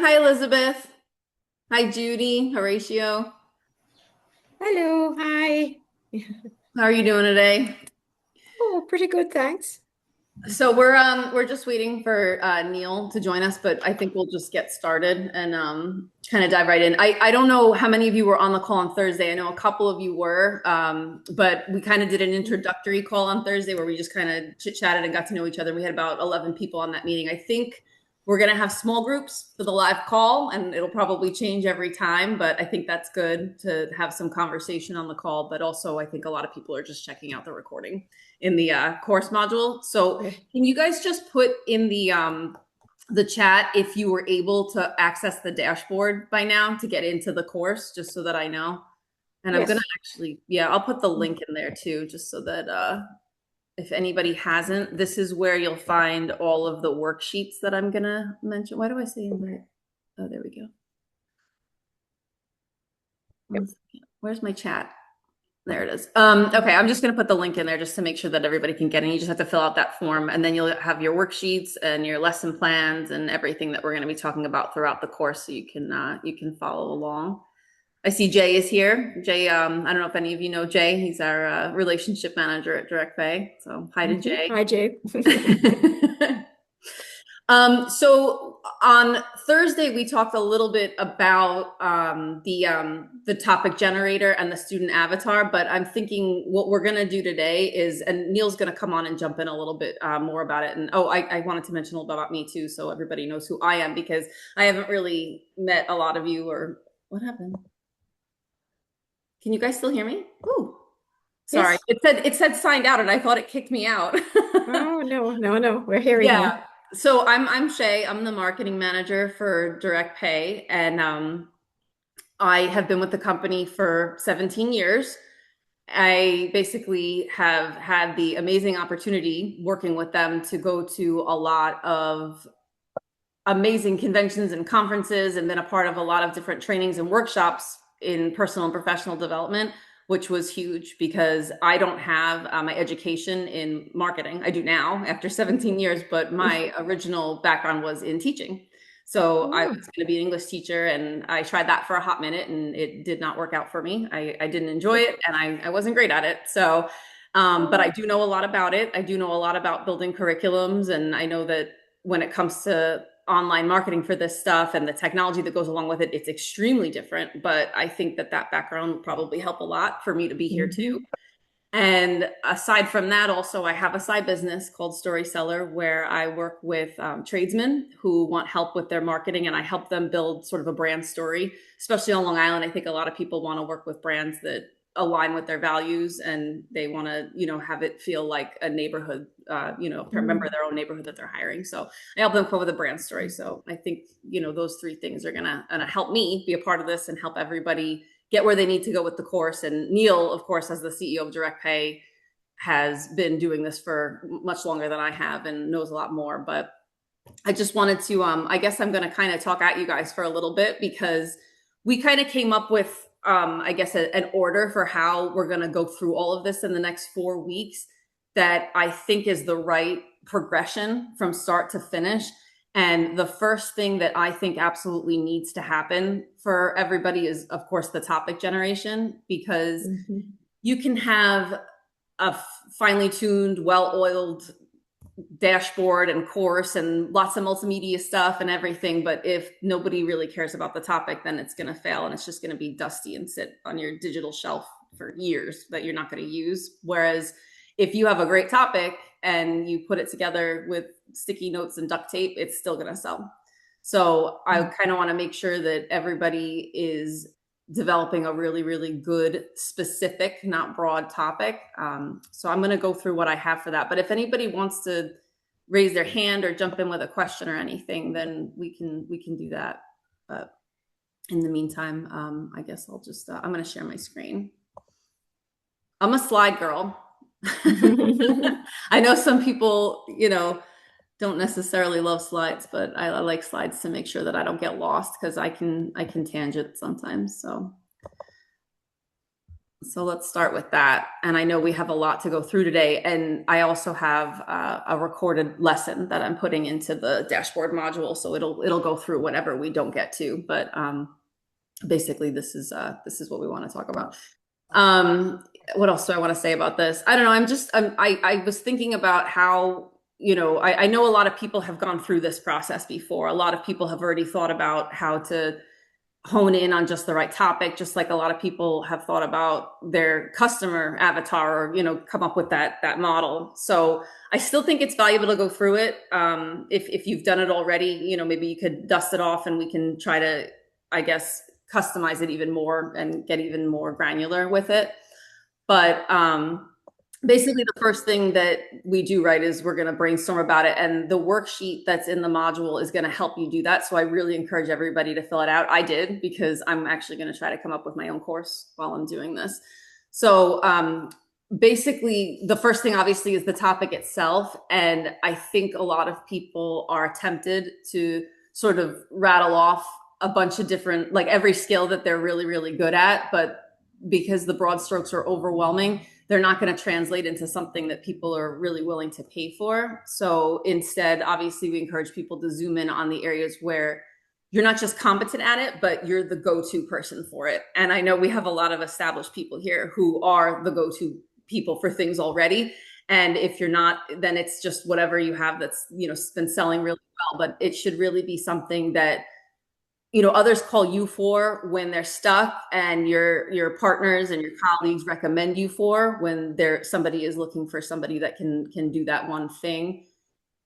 Hi, Elizabeth. Hi, Judy, Horatio. Hello, hi. How are you doing today? Oh, pretty good, thanks. So we're just waiting for Neil to join us, but I think we'll just get started and kind of dive right in. I don't know how many of you were on the call on Thursday. I know a couple of you were, but we kind of did an introductory call on Thursday where we just kind of chit chatted and got to know each other. We had about 11 people on that meeting. I think we're gonna have small groups for the live call, and it'll probably change every time. But I think that's good to have some conversation on the call. But also, I think a lot of people are just checking out the recording in the course module. So Okay. can you guys just put in the chat if you were able to access the dashboard by now to get into the course, just so that I know? And I'm gonna Yes. actually, yeah, I'll put the link in there too, just so that if anybody hasn't, this is where you'll find all of the worksheets that I'm gonna mention. Why do I say invite? Oh, there we go. One second. Where's my chat? There it is. Okay, I'm just going to put the link in there just to make sure that everybody can get in. You just have to fill out that form, and then you'll have your worksheets and your lesson plans and everything that we're going to be talking about throughout the course, so you can follow along. I see Jay is here. Jay, I don't know if any of you know Jay. He's our relationship manager at DirectPay. So hi to Jay. Hi, Jay. So on Thursday we talked a little bit about the topic generator and the student avatar, but I'm thinking what we're going to do today is, and Neil's going to come on and jump in a little bit more about it. And I wanted to mention a little bit about me too, so everybody knows who I am, because I haven't really met a lot of you. Or what happened? Can you guys still hear me? Ooh, sorry. Yes. It said signed out, and I thought it kicked me out. Oh, no, no, no. We're hearing Yeah. you. So I'm Shay. I'm the marketing manager for Direct Pay, and I have been with the company for 17 years. I basically have had the amazing opportunity working with them to go to a lot of amazing conventions and conferences, and been a part of a lot of different trainings and workshops in personal and professional development, which was huge because I don't have my education in marketing. I do now after 17 years, but my original background was in teaching. So I Oh, was going to be an English teacher, and I tried that for a hot minute, and it did not work out for me. I didn't enjoy it, and I wasn't great at it. So, but I oh, do know a lot about it. I do know a lot about building curriculums, and I know that when it comes to online marketing for this stuff and the technology that goes along with it, it's extremely different. But I think that that background will probably help a lot for me to be here too. mhm. And aside from that, also, I have a side business called Story Seller, where I work with tradesmen who want help with their marketing, and I help them build sort of a brand story, especially on Long Island. I think a lot of people want to work with brands that align with their values, and they want to, have it feel like a neighborhood, remember Mm. their own neighborhood that they're hiring. So I help them come up with a brand story. So I think, those three things are gonna help me be a part of this and help everybody get where they need to go with the course. And Neil, of course, as the CEO of Direct Pay, has been doing this for much longer than I have and knows a lot more. But I just wanted to, I guess I'm going to kind of talk at you guys for a little bit, because we kind of came up with, I guess, an order for how we're going to go through all of this in the next 4 weeks that I think is the right progression from start to finish. And the first thing that I think absolutely needs to happen for everybody is, of course, the topic generation, because Mhm. you can have a finely tuned, well oiled dashboard and course and lots of multimedia stuff and everything. But if nobody really cares about the topic, then it's going to fail, and it's just going to be dusty and sit on your digital shelf for years that you're not going to use. Whereas if you have a great topic and you put it together with sticky notes and duct tape, it's still going to sell. So I kind of want to make sure that everybody is developing a really, really good, specific, not broad topic. So I'm going to go through what I have for that. But if anybody wants to raise their hand or jump in with a question or anything, then we can do that. But in the meantime, I guess I'll just I'm going to share my screen. I'm a slide girl. I know some people, don't necessarily love slides, but I like slides to make sure that I don't get lost, because I can tangent sometimes. So So let's start with that. And I know we have a lot to go through today. And I also have a recorded lesson that I'm putting into the dashboard module. So it'll go through whatever we don't get to. But basically, this is what we want to talk about. What else do I want to say about this? I don't know. I was thinking about how, I know a lot of people have gone through this process before. A lot of people have already thought about how to hone in on just the right topic, just like a lot of people have thought about their customer avatar or, come up with that model. So I still think it's valuable to go through it. If you've done it already, maybe you could dust it off and we can try to, I guess, customize it even more and get even more granular with it. But basically the first thing that we do, right, is we're going to brainstorm about it, and the worksheet that's in the module is going to help you do that. So I really encourage everybody to fill it out. I did, because I'm actually going to try to come up with my own course while I'm doing this. So basically the first thing obviously is the topic itself. And I think a lot of people are tempted to sort of rattle off a bunch of different, like every skill that they're really, really good at, but because the broad strokes are overwhelming, they're not going to translate into something that people are really willing to pay for. So instead, obviously, we encourage people to zoom in on the areas where you're not just competent at it, but you're the go-to person for it. And I know we have a lot of established people here who are the go-to people for things already. And if you're not, then it's just whatever you have that's, been selling really well. But it should really be something that others call you for when they're stuck, and your partners and your colleagues recommend you for when somebody is looking for somebody that can do that one thing,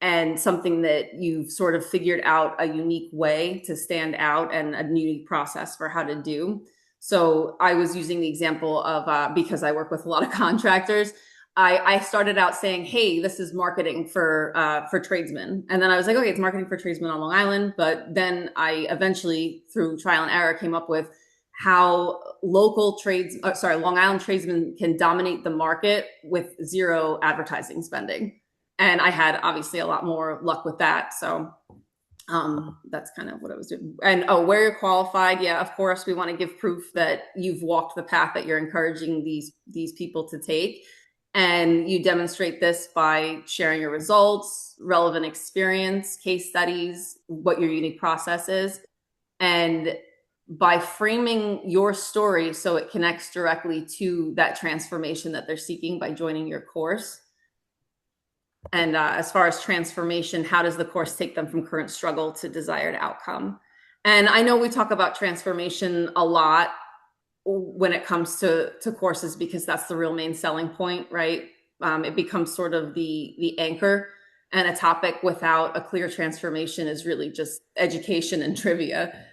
and something that you've sort of figured out a unique way to stand out and a unique process for how to do. So I was using the example of because I work with a lot of contractors. I started out saying, hey, this is marketing for tradesmen. And then I was like, okay, it's marketing for tradesmen on Long Island. But then I eventually, through trial and error, came up with how Long Island tradesmen can dominate the market with zero advertising spending. And I had obviously a lot more luck with that. So that's kind of what I was doing. And where you're qualified, yeah, of course, we want to give proof that you've walked the path that you're encouraging these people to take. And you demonstrate this by sharing your results, relevant experience, case studies, what your unique process is, and by framing your story so it connects directly to that transformation that they're seeking by joining your course. And as far as transformation, how does the course take them from current struggle to desired outcome? And I know we talk about transformation a lot when it comes to courses, because that's the real main selling point, right? It becomes sort of the anchor, and a topic without a clear transformation is really just education and trivia.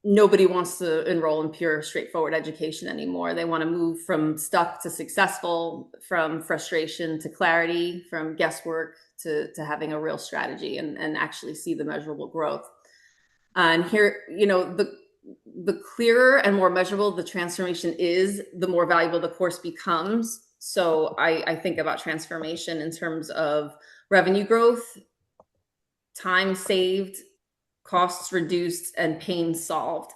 Nobody wants to enroll in pure, straightforward education anymore. They want to move from stuck to successful, from frustration to clarity, from guesswork to having a real strategy and actually see the measurable growth. And here, the clearer and more measurable the transformation is, the more valuable the course becomes. So I think about transformation in terms of revenue growth, time saved, costs reduced, and pain solved.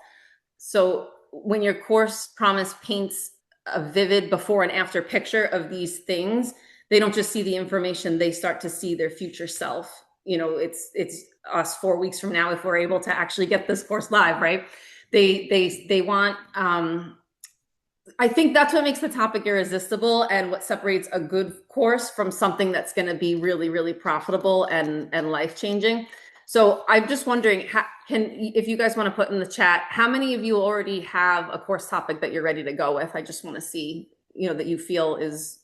So when your course promise paints a vivid before and after picture of these things, they don't just see the information, they start to see their future self. It's us 4 weeks from now, if we're able to actually get this course live, right? They want, I think that's what makes the topic irresistible, and what separates a good course from something that's going to be really, really profitable and life-changing. So I'm just wondering, if you guys want to put in the chat, how many of you already have a course topic that you're ready to go with? I just want to see, that you feel is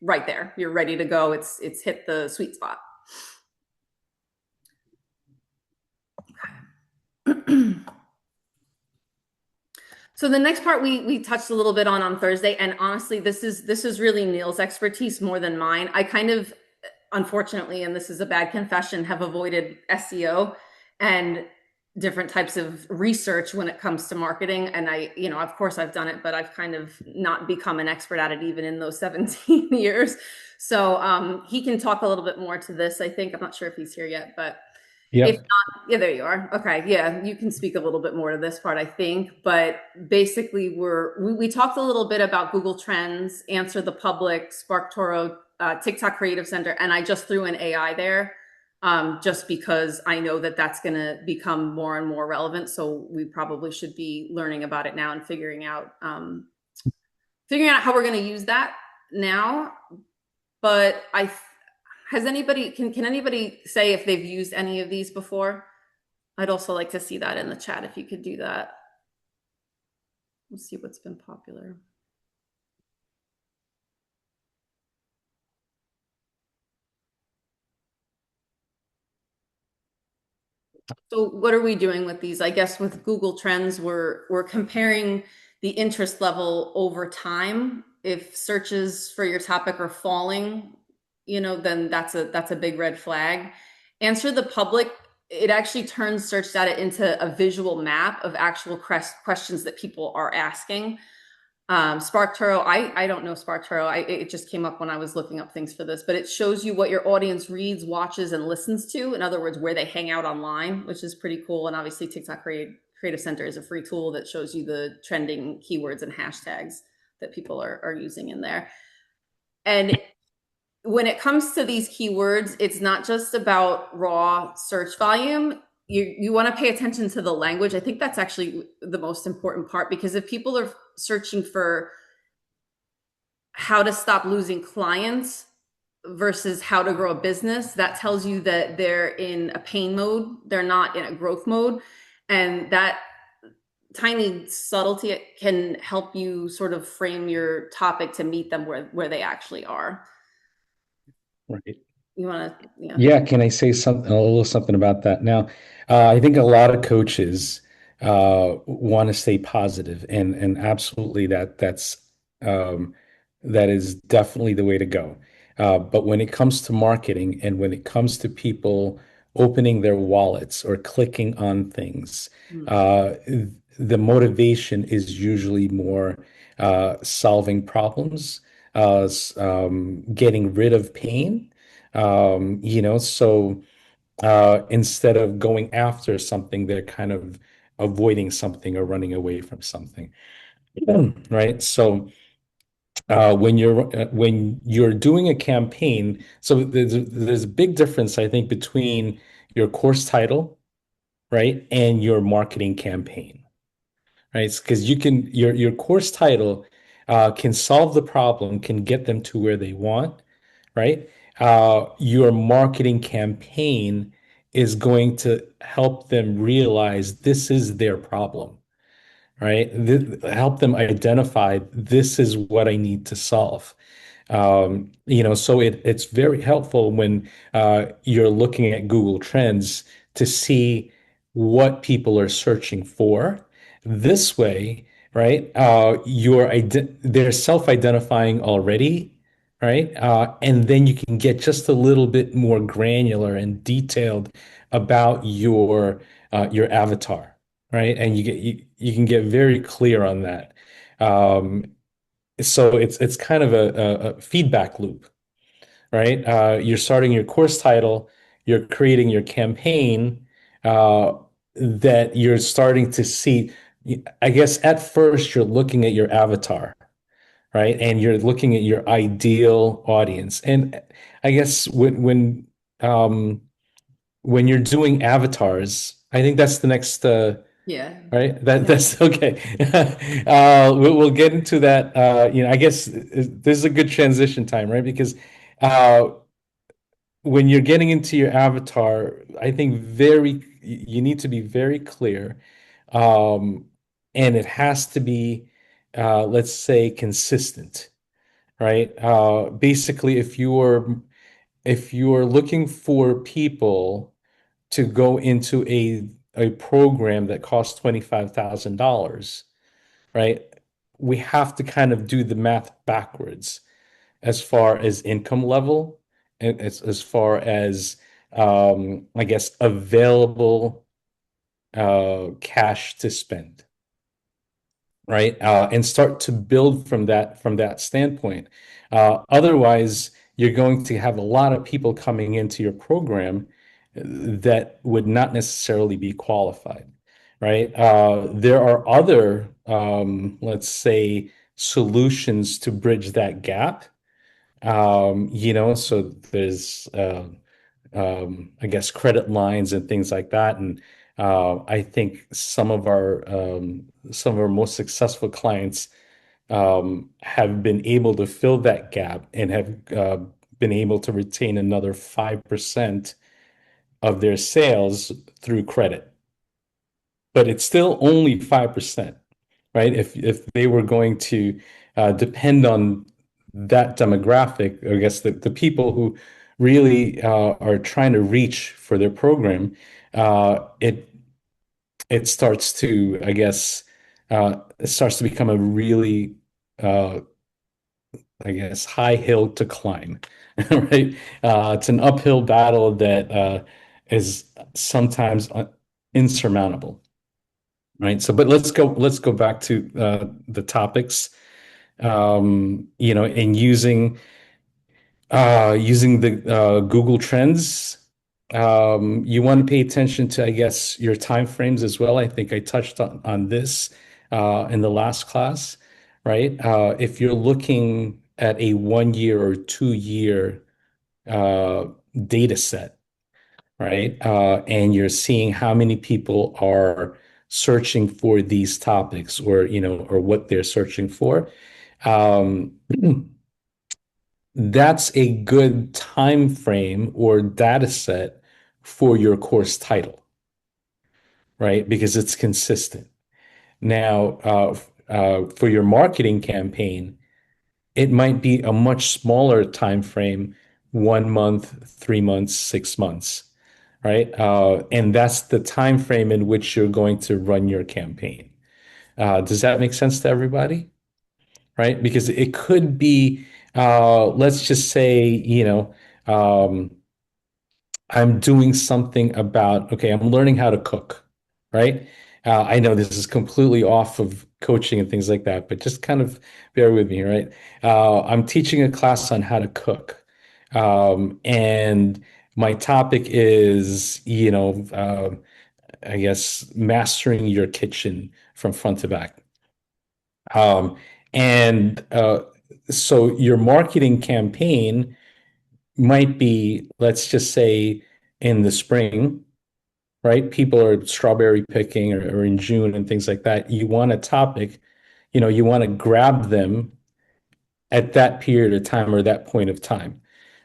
right there. You're ready to go. It's hit the sweet spot. So the next part we touched a little bit on Thursday, and honestly, this is really Neil's expertise more than mine. I kind of, unfortunately, and this is a bad confession, have avoided SEO and different types of research when it comes to marketing. And I, of course I've done it, but I've kind of not become an expert at it even in those 17 years. So he can talk a little bit more to this, I think. I'm not sure if he's here yet, but If Yep. not, yeah, there you are. Okay, yeah, you can speak a little bit more to this part, I think. But basically, we talked a little bit about Google Trends, Answer the Public, SparkToro, TikTok Creative Center, and I just threw in AI there, just because I know that that's going to become more and more relevant. So we probably should be learning about it now and figuring out how we're going to use that now. But I has anybody can anybody say if they've used any of these before? I'd also like to see that in the chat if you could do that. Let's see what's been popular. So what are we doing with these? I guess with Google Trends, we're comparing the interest level over time. If searches for your topic are falling, then that's a big red flag. Answer the Public, it actually turns search data into a visual map of actual questions that people are asking. SparkToro, I don't know SparkToro. It just came up when I was looking up things for this, but it shows you what your audience reads, watches, and listens to. In other words, where they hang out online, which is pretty cool. And obviously, TikTok Creative Center is a free tool that shows you the trending keywords and hashtags that people are using in there. And when it comes to these keywords, it's not just about raw search volume. You want to pay attention to the language. I think that's actually the most important part, because if people are searching for how to stop losing clients versus how to grow a business, that tells you that they're in a pain mode. They're not in a growth mode. And that tiny subtlety can help you sort of frame your topic to meet them where they actually are. Right. You want to, yeah. Yeah, can I say something, a little something about that? Now, I think a lot of coaches want to stay positive, and absolutely um, that is definitely the way to go. But when it comes to marketing and when it comes to people opening their wallets or clicking on things, uh, the motivation is usually more solving problems, getting rid of pain. So instead of going after something, they're kind of avoiding something or running away from something. Right. So when you're doing a campaign, so there's a big difference, I think, between your course title, right, and your marketing campaign, right? Because your course title can solve the problem, can get them to where they want, right? Your marketing campaign is going to help them realize this is their problem, right? Help them identify this is what I need to solve. So it's very helpful when you're looking at Google Trends to see what people are searching for. This way, right? They're self-identifying already, right? And then you can get just a little bit more granular and detailed about your avatar, right? And you can get very clear on that. Um, so it's kind of a feedback loop, right? You're starting your course title, you're creating your campaign, that you're starting to see. I guess at first you're looking at your avatar, right? And you're looking at your ideal audience. And I guess when you're doing avatars, I think that's the next Yeah. right? That's okay. We'll get into that. I guess this is a good transition time, right? Because uh, when you're getting into your avatar, I think you need to be very clear, um, and it has to be, let's say, consistent, right? Basically, if you are looking for people to go into a program that costs $25,000, right? We have to kind of do the math backwards as far as income level and as far as I guess available cash to spend, right? And start to build from that standpoint. Otherwise, you're going to have a lot of people coming into your program, that would not necessarily be qualified, right? There are other, let's say, solutions to bridge that gap. So there's, I guess, credit lines and things like that. And I think some of our most successful clients have been able to fill that gap and have been able to retain another 5% of their sales through credit. But it's still only 5%, right? If they were going to depend on that demographic, I guess the people who really are trying to reach for their program, it starts to, I guess, it starts to become a really, uh, I guess, high hill to climb, right? It's an uphill battle that is sometimes insurmountable, right? So, but let's go back to the topics. And using the Google Trends. You want to pay attention to, I guess, your time frames as well. I think I touched on this in the last class, right? If you're looking at a 1 year or 2 year uh, data set, right? And you're seeing how many people are searching for these topics, or what they're searching for. Um, that's a good time frame or data set for your course title, right? Because it's consistent. Now, for your marketing campaign, it might be a much smaller time frame, 1 month, 3 months, 6 months, right? And that's the time frame in which you're going to run your campaign. Does that make sense to everybody? Right? Because it could be, let's just say, um, I'm doing something about, okay, I'm learning how to cook, right? I know this is completely off of coaching and things like that, but just kind of bear with me, right? I'm teaching a class on how to cook. And my topic is, I guess, mastering your kitchen from front to back. Um, and so your marketing campaign might be, let's just say, in the spring, right? People are strawberry picking, or in June and things like that. You want a topic, you want to grab them at that period of time or that point of time,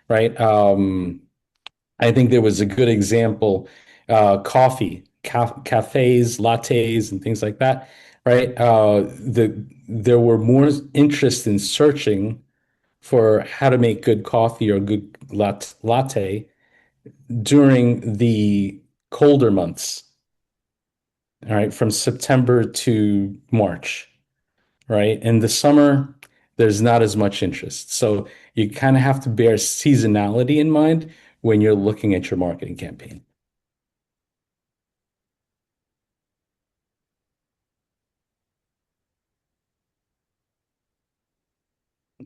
right? I think there was a good example, coffee, cafes, lattes, and things like that, right? There were more interest in searching for how to make good coffee or good latte during the colder months, all right, from September to March, right? In the summer, there's not as much interest. So you kind of have to bear seasonality in mind when you're looking at your marketing campaign.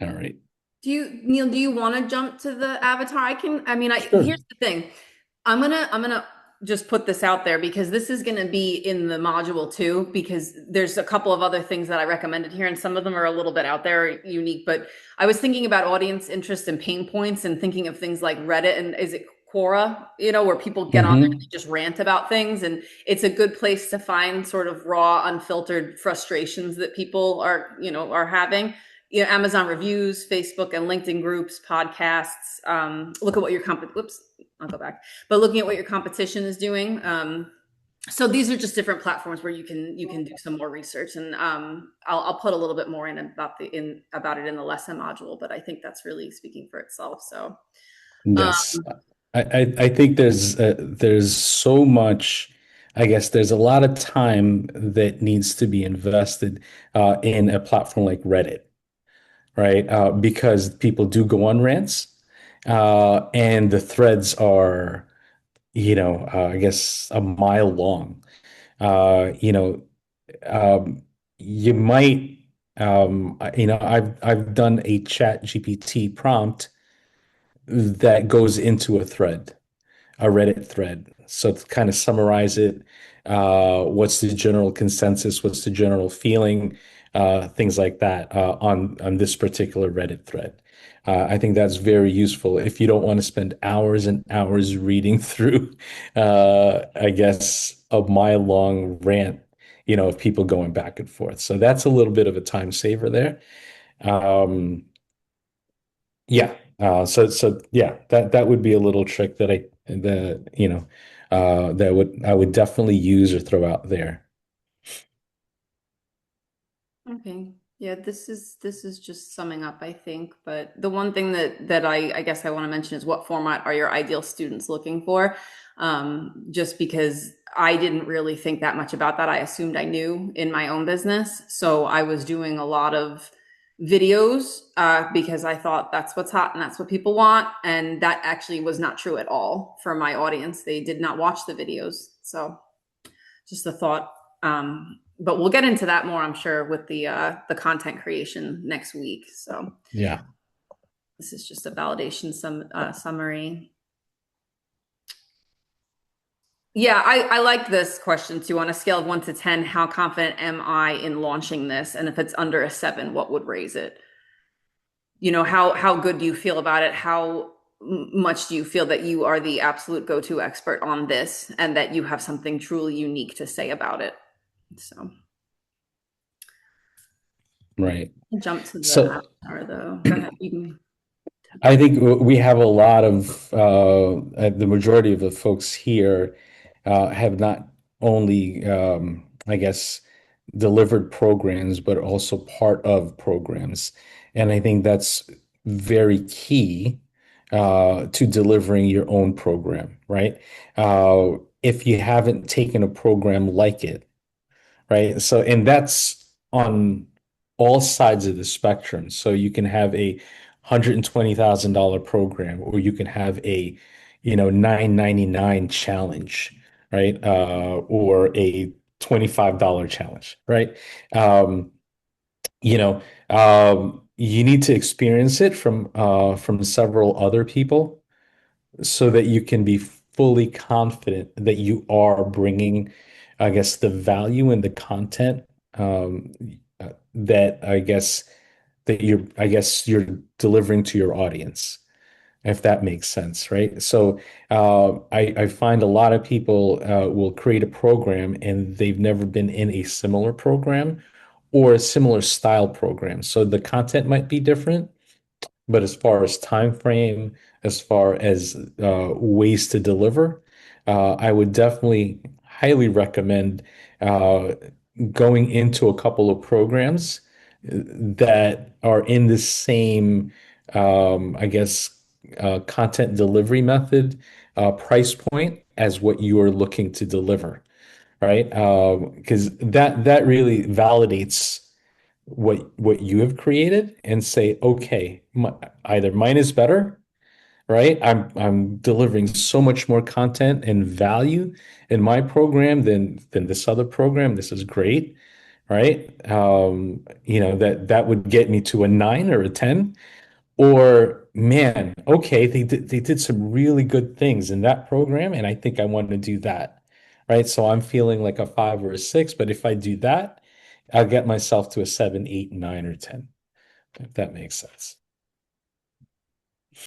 All right. Neil, do you want to jump to the avatar? Sure. Here's the thing. I'm gonna just put this out there because this is gonna be in the module too, because there's a couple of other things that I recommended here, and some of them are a little bit out there, unique, but I was thinking about audience interest and pain points and thinking of things like Reddit, and is it Quora, where people get on there and Hmm. they just rant about things, and it's a good place to find sort of raw, unfiltered frustrations that people are having. Amazon reviews, Facebook and LinkedIn groups, podcasts. Look at what your whoops, I'll go back. But looking at what your competition is doing. So these are just different platforms where you can do some more research, and I'll put a little bit more in about it in the lesson module. But I think that's really speaking for itself. So um, Yes. I think there's so much, I guess there's a lot of time that needs to be invested in a platform like Reddit, right? Because people do go on rants, and the threads are, I guess, a mile long. Uh, you know, you might, I've done a Chat GPT prompt that goes into a thread. a Reddit thread. So to kind of summarize it, what's the general consensus? What's the general feeling? Things like that on this particular Reddit thread. I think that's very useful if you don't want to spend hours and hours reading through, I guess, a mile-long rant, of people going back and forth. So that's a little bit of a time saver there. Um, yeah. So yeah, that would be a little trick that I would definitely use or throw out there. Okay. Yeah, this is just summing up, I think. But the one thing that I guess I want to mention is, what format are your ideal students looking for? Just because I didn't really think that much about that. I assumed I knew in my own business. So I was doing a lot of videos because I thought that's what's hot and that's what people want. And that actually was not true at all for my audience. They did not watch the videos. So just a thought. But we'll get into that more, I'm sure, with the content creation next week. So Yeah. this is just a validation summary. Yeah, I like this question too. On a scale of 1 to 10, how confident am I in launching this? And if it's under a 7, what would raise it? How good do you feel about it? How much do you feel that you are the absolute go-to expert on this and that you have something truly unique to say about it? So Right. jump to the So avatar though. Go ahead. You can. I think we have a lot of the majority of the folks here have not only, I guess, delivered programs, but also part of programs. And I think that's very key to delivering your own program, right? If you haven't taken a program like it, right? So, and that's on all sides of the spectrum. So you can have a $120,000 program, or you can have a, 999 challenge, right? Or a $25 challenge, right? Um, you know, you need to experience it from several other people so that you can be fully confident that you are bringing, I guess, the value and the content um, that I guess you're delivering to your audience, if that makes sense, right? So I find a lot of people will create a program and they've never been in a similar program or a similar style program. So the content might be different, but as far as time frame, as far as ways to deliver, I would definitely highly recommend uh, going into a couple of programs that are in the same, I guess, content delivery method, price point as what you are looking to deliver, right? Because that really validates what you have created and say, okay, either mine is better, right? I'm delivering so much more content and value in my program than this other program. This is great, right? That would get me to a 9 or a 10. Or man, okay, they did some really good things in that program, and I think I want to do that. Right. So I'm feeling like a 5 or a 6, but if I do that, I'll get myself to a 7, 8, 9, or 10, if that makes sense.